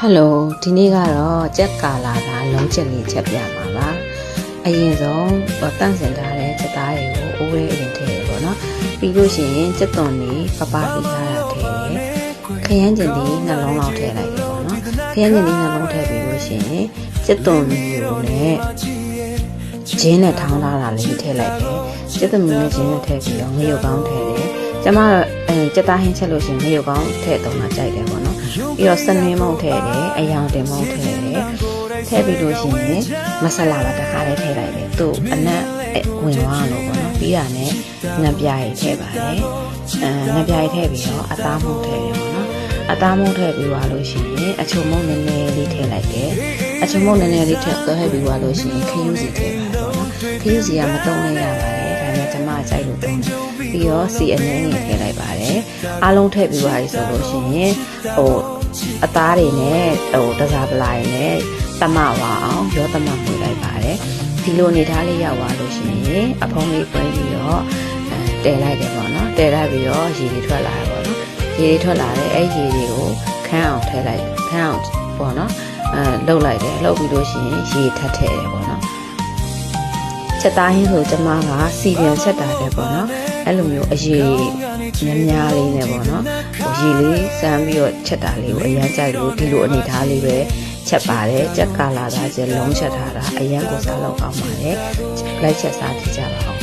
Hello ဒီနေ့ကတော့ကြက်ကာလာကလုံးချက်လေးချက်ပြမှာပါအရင်ဆုံးတန့်စင်ထားတဲ့ကြက်သားတွေကိုအိုးလေးအရင်ထည့်ရပေါ့နော်ပြီးလို့ရှိရင်ကြက်သွန်လေးပပပြီးထားတာထည့်ရခရမ်းကျင်လေးနှလုံးလောက်ထည့်လိုက်ရပေါ့နော်ခရမ်းကျင်လေးနှလုံးထည့်ပြီးလို့ရှိရင်ကြက်သွန်လေးကိုလည်းဂျင်းနဲ့ထောင်းထားတာလေးထည့်လိုက်တယ်ကြက်သွန်လေးဂျင်းနဲ့ထည့်ပြီးတော့ငရုတ်ကောင်းထည့်တယ်ကျမတော့ကြက်သားဟင်းချက်လို့ရှိရင်ငရုတ်ကောင်းထည့်တော့မှကြိုက်တယ်ပေါ့နော်ပြီးတော့စနင်းမုံထည့်တယ်အယောင်တင်မုံထည့်တယ်ထည့်ပြီးလို့ရှိရင်မဆလာပါတခါလေးထည့်လိုက်တယ်သူ့အနက်ဝင်သွားလို့ပေါ့နော်ပြီးတာနဲ့ငပြားရီထည့်ပါတယ်ငပြားရီထည့်ပြီးတော့အသားမုံထည့်တယ်ပေါ့နော်အသားမုံထည့်ပြီးသွားလို့ရှိရင်အချုံမုံနည်းနည်းလေးထည့်လိုက်တယ်အချုံမုံနည်းနည်းလေးထည့်ပြီးသွားလို့ရှိရင်ခရုစီထည့်ပါတယ်ပေါ့နော်ခရုစီကမတုံးလဲရပါတယ်ဒါနဲ့ကျမကြိုက်လို့တုံးတယ်ပြီးတော့စီအနေနဲ့ထည့်လိုက်ပါတယ်အားလုံးထည့်ပြီးသွားပြီဆိုလို့ရှိရင်အသားတွေနဲ့တစားပလာတွေနဲ့တမဝအောင်ရောတမပွေလိုက်ပါတယ်ဒီလိုအနေထားလေးရောက်သွားလို့ရှိရင်အဖုံးလေးပွေးပြီးတော့တဲလိုက်တယ်ပေါ့နော်တဲလိုက်ပြီးတော့ရေတွေထွက်လာတယ်ပေါ့နော်ရေတွေထွက်လာတယ်အဲ့ရေတွေကိုခန်းအောင်ထည့်လိုက်ခန်းအောင်ပေါ့နော်လှုပ်လိုက်တယ်လှုပ်ပြီးလို့ရှိရင်ရေထပ်ထည့်တယ်ပေါ့နော်ချက်သားဟင်းဆိုကျမကစီပြန်ချက်တာပဲပေါ့နော်အဲ့လိုမျိုးအရေးများလေးနဲ့ပေါ့နော်ရေလေးစမ်းပြီးတော့ချက်တာလေးကိုအရန်ကြိုက်လို့ဒီလိုအနေထားလေးပဲချက်ပါတယ်ကြက်ကာလာသားကျလုံးချက်ထားတာအရန်ကိုစားလောက်ကောင်းပါတယ်လိုက်ချက်စားကြည့်ကြပါဦး